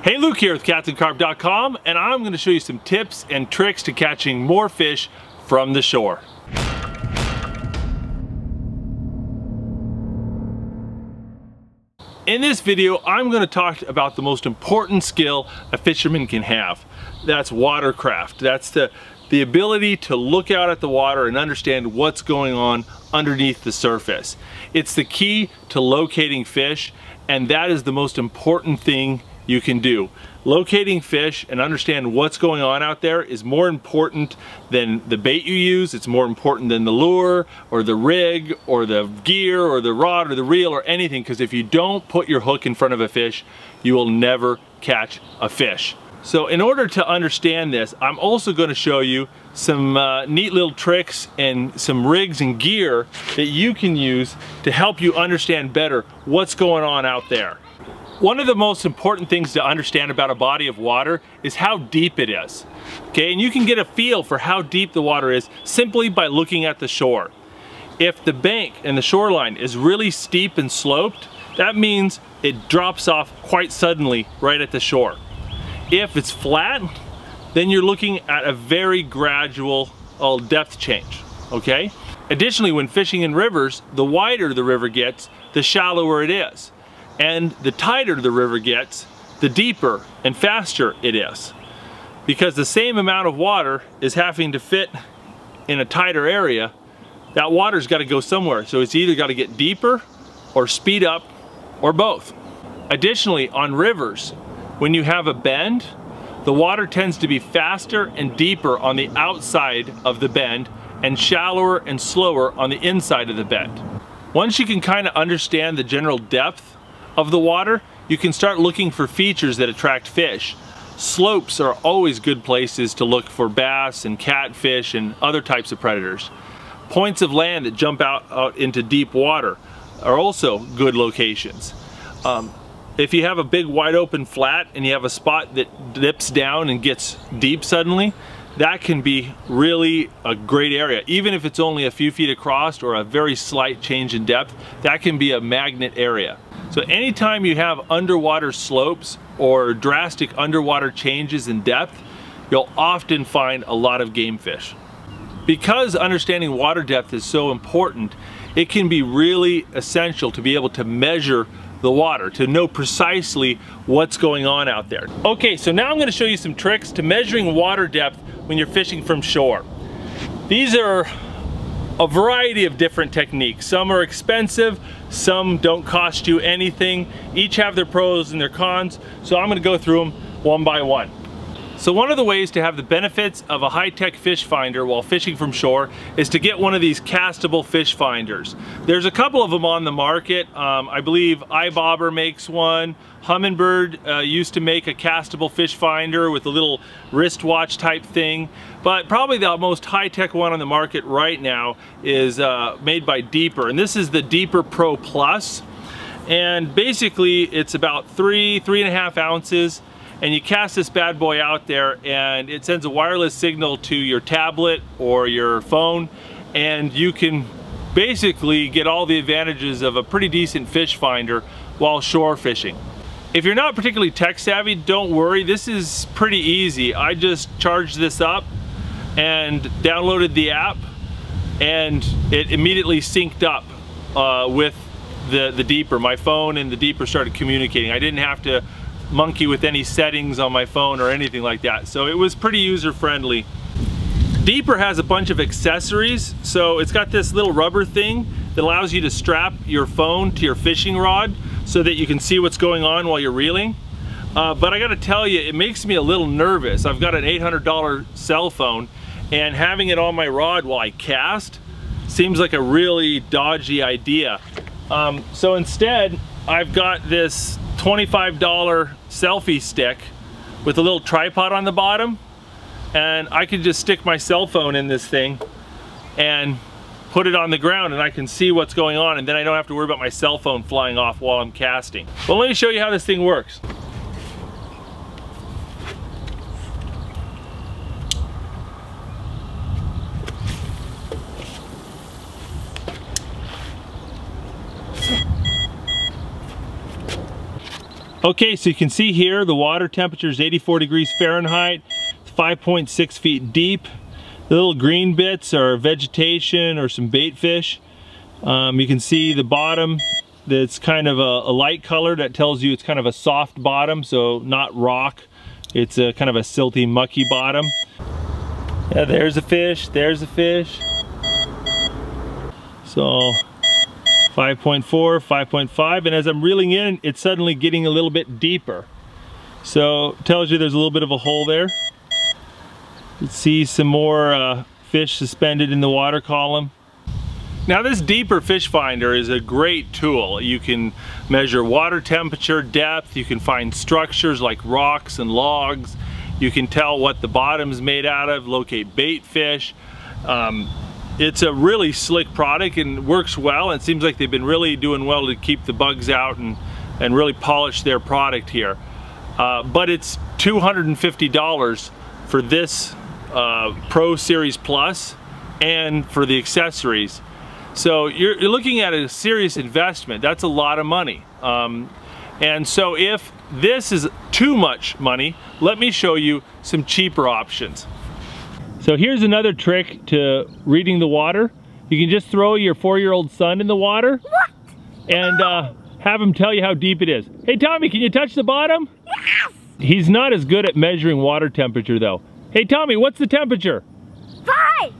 Hey, Luke here with Catfish.com, and I'm going to show you some tips and tricks to catching more fish from the shore. In this video, I'm going to talk about the most important skill a fisherman can have. That's watercraft. That's the ability to look out at the water and understand what's going on underneath the surface. It's the key to locating fish, and that is the most important thing you can do. Locating fish and understand what's going on out there is more important than the bait you use. It's more important than the lure or the rig or the gear or the rod or the reel or anything, because if you don't put your hook in front of a fish, you will never catch a fish. So in order to understand this, I'm also going to show you some neat little tricks and some rigs and gear that you can use to help you understand better what's going on out there. One of the most important things to understand about a body of water is how deep it is. Okay, and you can get a feel for how deep the water is simply by looking at the shore. If the bank and the shoreline is really steep and sloped, that means it drops off quite suddenly right at the shore. If it's flat, then you're looking at a very gradual depth change, okay? Additionally, when fishing in rivers, the wider the river gets, the shallower it is. And the tighter the river gets, the deeper and faster it is. Because the same amount of water is having to fit in a tighter area, that water's got to go somewhere. So it's either got to get deeper or speed up or both. Additionally, on rivers, when you have a bend, the water tends to be faster and deeper on the outside of the bend and shallower and slower on the inside of the bend. Once you can kind of understand the general depth of the water, you can start looking for features that attract fish. Slopes are always good places to look for bass and catfish and other types of predators. Points of land that jump out into deep water are also good locations. If you have a big wide open flat and you have a spot that dips down and gets deep suddenly, that can be really a great area. Even if it's only a few feet across or a very slight change in depth, that can be a magnet area. So anytime you have underwater slopes or drastic underwater changes in depth, you'll often find a lot of game fish. Because understanding water depth is so important, it can be really essential to be able to measure the water, to know precisely what's going on out there. Okay, so now I'm going to show you some tricks to measuring water depth when you're fishing from shore. These are a variety of different techniques. Some are expensive, some don't cost you anything. Each have their pros and their cons, so I'm going to go through them one by one. So one of the ways to have the benefits of a high-tech fish finder while fishing from shore is to get one of these castable fish finders. There's a couple of them on the market. I believe iBobber makes one. Humminbird used to make a castable fish finder with a little wristwatch type thing. But probably the most high-tech one on the market right now is made by Deeper. And this is the Deeper Pro Plus. And basically it's about 3.5 ounces. And you cast this bad boy out there and it sends a wireless signal to your tablet or your phone, and you can basically get all the advantages of a pretty decent fish finder while shore fishing. If you're not particularly tech savvy, don't worry, this is pretty easy. I just charged this up and downloaded the app, and it immediately synced up with the Deeper. My phone and the Deeper started communicating. I didn't have to monkey with any settings on my phone or anything like that, so it was pretty user-friendly. Deeper has a bunch of accessories. So it's got this little rubber thing that allows you to strap your phone to your fishing rod so that you can see what's going on while you're reeling. But I gotta tell you, it makes me a little nervous. I've got an $800 cell phone, and having it on my rod while I cast seems like a really dodgy idea. So instead, I've got this $25 selfie stick with a little tripod on the bottom, and I can just stick my cell phone in this thing and put it on the ground, and I can see what's going on, and then I don't have to worry about my cell phone flying off while I'm casting. But let me show you how this thing works. Okay, so you can see here the water temperature is 84 degrees Fahrenheit. It's 5.6 feet deep. The little green bits are vegetation or some bait fish. You can see the bottom that's kind of a light color. That tells you it's kind of a soft bottom, so not rock. It's a kind of a silty, mucky bottom. Yeah, there's a fish, there's a fish. So 5.4, 5.5, and as I'm reeling in, it's suddenly getting a little bit deeper. So it tells you there's a little bit of a hole there. You see some more fish suspended in the water column. Now this deeper fish finder is a great tool. You can measure water temperature, depth, you can find structures like rocks and logs, you can tell what the bottom's made out of, locate bait fish. It's a really slick product and works well, and it seems like they've been really doing well to keep the bugs out and really polish their product here. But it's $250 for this Pro Series Plus and for the accessories. So you're looking at a serious investment. That's a lot of money. And so if this is too much money, let me show you some cheaper options. So here's another trick to reading the water. You can just throw your 4-year-old son in the water and have him tell you how deep it is. Hey Tommy, can you touch the bottom? Yes! He's not as good at measuring water temperature though. Hey Tommy, what's the temperature? 5!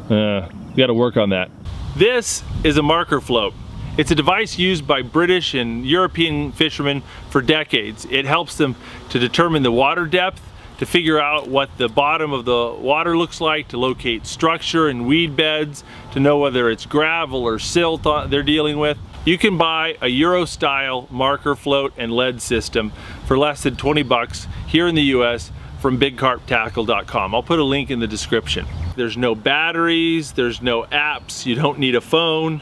We gotta work on that. This is a marker float. It's a device used by British and European fishermen for decades. It helps them to determine the water depth, to figure out what the bottom of the water looks like, to locate structure and weed beds, to know whether it's gravel or silt they're dealing with. You can buy a Euro-style marker float and lead system for less than 20 bucks here in the US from BigCarpTackle.com. I'll put a link in the description. There's no batteries, there's no apps, you don't need a phone.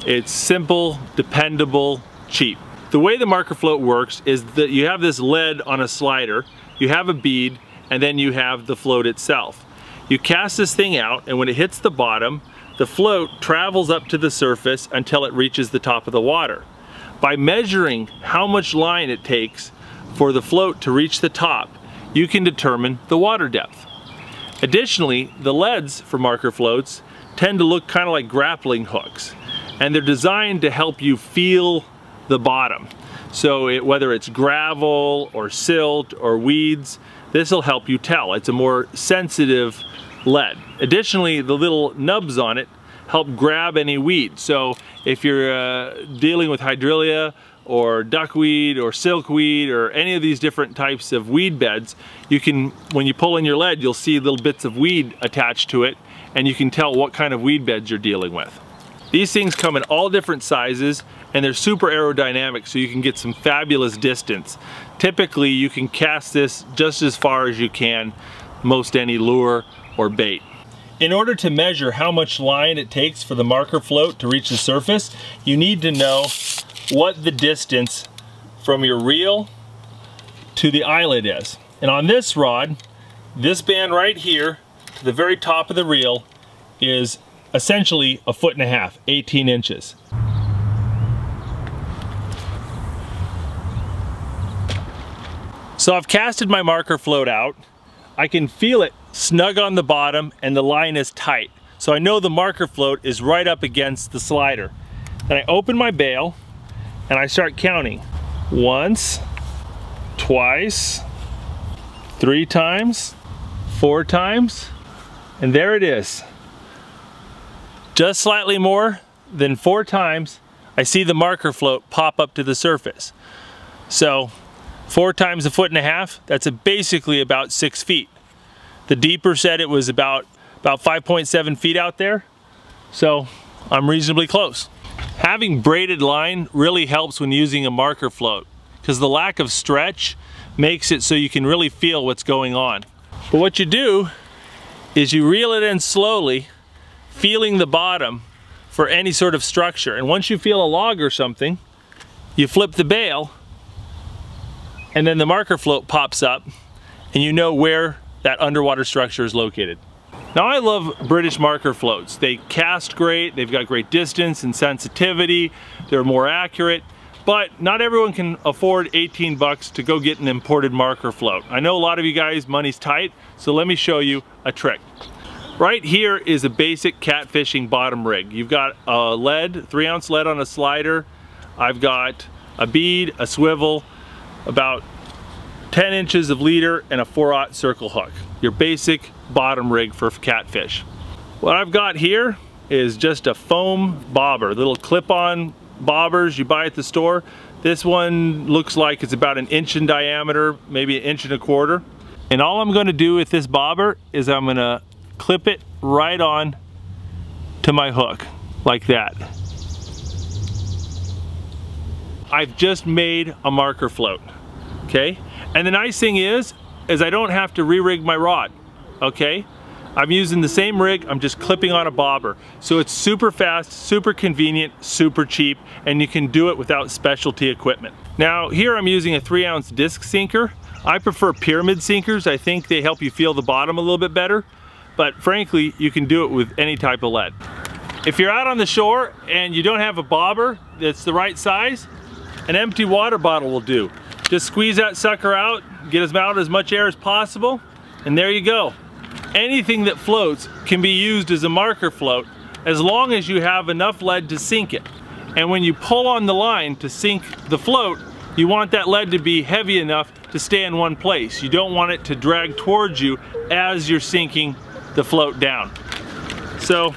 It's simple, dependable, cheap. The way the marker float works is that you have this lead on a slider, you have a bead, and then you have the float itself. You cast this thing out, and when it hits the bottom, the float travels up to the surface until it reaches the top of the water. By measuring how much line it takes for the float to reach the top, you can determine the water depth. Additionally, the leads for marker floats tend to look kind of like grappling hooks, and they're designed to help you feel the bottom. So whether it's gravel or silt or weeds, this will help you tell. It's a more sensitive lead. Additionally, the little nubs on it help grab any weed. So if you're dealing with hydrilla or duckweed or silkweed or any of these different types of weed beds, you can, when you pull in your lead, you'll see little bits of weed attached to it, and you can tell what kind of weed beds you're dealing with. These things come in all different sizes, and they're super aerodynamic, so you can get some fabulous distance. Typically, you can cast this just as far as you can most any lure or bait. In order to measure how much line it takes for the marker float to reach the surface, you need to know what the distance from your reel to the eyelet is. And on this rod, this band right here to the very top of the reel is essentially 1.5 feet, 18 inches. So I've casted my marker float out. I can feel it snug on the bottom and the line is tight. So I know the marker float is right up against the slider. Then I open my bail and I start counting. 1, 2, 3 times, 4 times, and there it is. Just slightly more than 4 times, I see the marker float pop up to the surface. So 4 times 1.5 feet, that's basically about 6 feet. The deeper said it was about 5.7 feet out there, so I'm reasonably close. Having braided line really helps when using a marker float, because the lack of stretch makes it so you can really feel what's going on. But what you do is you reel it in slowly, feeling the bottom for any sort of structure. And once you feel a log or something, you flip the bail, and then the marker float pops up, and you know where that underwater structure is located. Now I love British marker floats. They cast great, they've got great distance and sensitivity, they're more accurate, but not everyone can afford 18 bucks to go get an imported marker float. I know a lot of you guys, money's tight, so let me show you a trick. Right here is a basic catfishing bottom rig. You've got a lead, 3-ounce lead on a slider. I've got a bead, a swivel, about 10 inches of leader, and a 4/0 circle hook. Your basic bottom rig for catfish. What I've got here is just a foam bobber, little clip-on bobbers you buy at the store. This one looks like it's about 1 inch in diameter, maybe 1 1/4 inches. And all I'm gonna do with this bobber is I'm gonna clip it right on to my hook, like that. I've just made a marker float, okay? And the nice thing is I don't have to re-rig my rod, okay? I'm using the same rig, I'm just clipping on a bobber. So it's super fast, super convenient, super cheap, and you can do it without specialty equipment. Now here I'm using a 3-ounce disc sinker. I prefer pyramid sinkers. I think they help you feel the bottom a little bit better, but frankly, you can do it with any type of lead. If you're out on the shore and you don't have a bobber that's the right size, an empty water bottle will do. Just squeeze that sucker out, get out as much air as possible, and there you go. Anything that floats can be used as a marker float as long as you have enough lead to sink it. And when you pull on the line to sink the float, you want that lead to be heavy enough to stay in one place. You don't want it to drag towards you as you're sinking the float down. So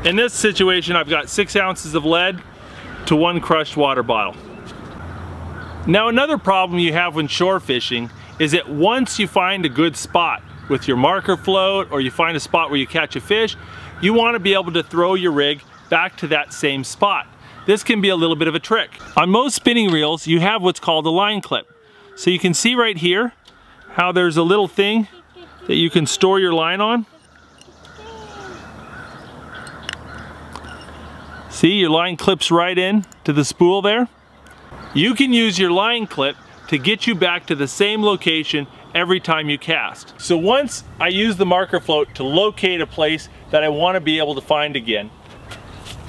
in this situation, I've got 6 ounces of lead to 1 crushed water bottle. Now another problem you have when shore fishing is that once you find a good spot with your marker float, or you find a spot where you catch a fish, you want to be able to throw your rig back to that same spot. This can be a little bit of a trick. On most spinning reels, you have what's called a line clip. So you can see right here how there's a little thing that you can store your line on. See, your line clips right in to the spool there. You can use your line clip to get you back to the same location every time you cast. So once I use the marker float to locate a place that I want to be able to find again,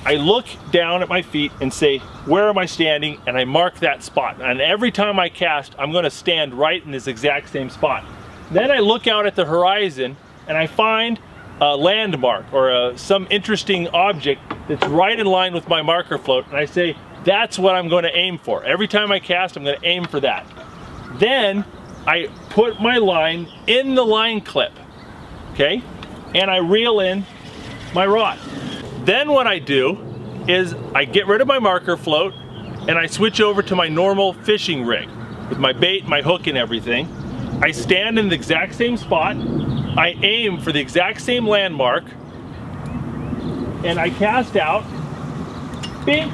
I look down at my feet and say, where am I standing? And I mark that spot. And every time I cast, I'm going to stand right in this exact same spot. Then I look out at the horizon and I find a landmark or some interesting object that's right in line with my marker float, and I say, that's what I'm going to aim for. Every time I cast, I'm going to aim for that. Then I put my line in the line clip, okay? And I reel in my rod. Then what I do is I get rid of my marker float and I switch over to my normal fishing rig with my bait, my hook and everything. I stand in the exact same spot. I aim for the exact same landmark and I cast out, bink,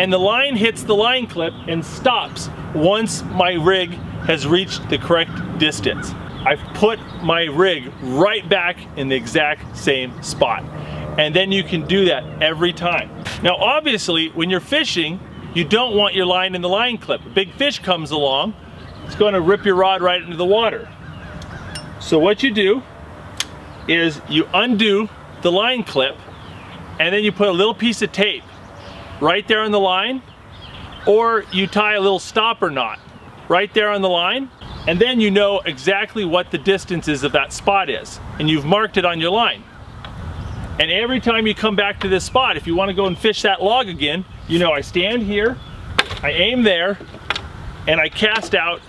and the line hits the line clip and stops once my rig has reached the correct distance. I've put my rig right back in the exact same spot. And then you can do that every time. Now obviously, when you're fishing, you don't want your line in the line clip. A big fish comes along, it's going to rip your rod right into the water. So what you do is you undo the line clip and then you put a little piece of tape right there on the line, or you tie a little stopper knot right there on the line, and then you know exactly what the distance is of that spot is, and you've marked it on your line. And every time you come back to this spot, if you want to go and fish that log again, you know I stand here, I aim there, and I cast out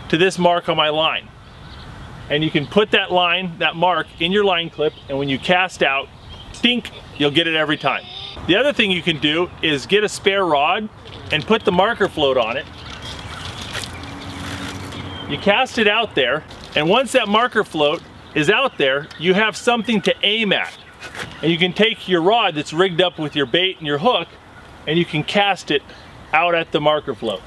to this mark on my line. And you can put that line, that mark, in your line clip, and when you cast out, dink, you'll get it every time. The other thing you can do is get a spare rod and put the marker float on it. You cast it out there, and once that marker float is out there, you have something to aim at. And you can take your rod that's rigged up with your bait and your hook, and you can cast it out at the marker float.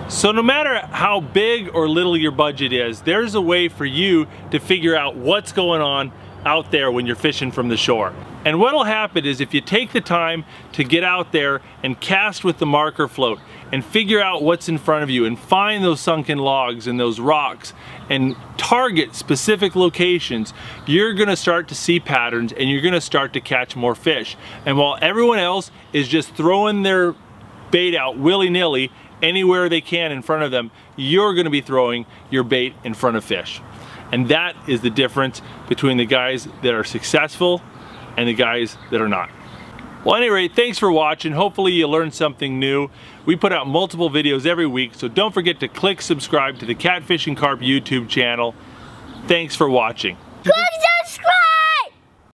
So no matter how big or little your budget is, there's a way for you to figure out what's going on out there when you're fishing from the shore. And what'll happen is if you take the time to get out there and cast with the marker float and figure out what's in front of you and find those sunken logs and those rocks and target specific locations, you're gonna start to see patterns and you're gonna start to catch more fish. And while everyone else is just throwing their bait out willy-nilly anywhere they can in front of them, you're gonna be throwing your bait in front of fish. And that is the difference between the guys that are successful and the guys that are not. Well, at any rate, thanks for watching. Hopefully you learned something new. We put out multiple videos every week, so don't forget to click subscribe to the Catfish and Carp YouTube channel. Thanks for watching. Click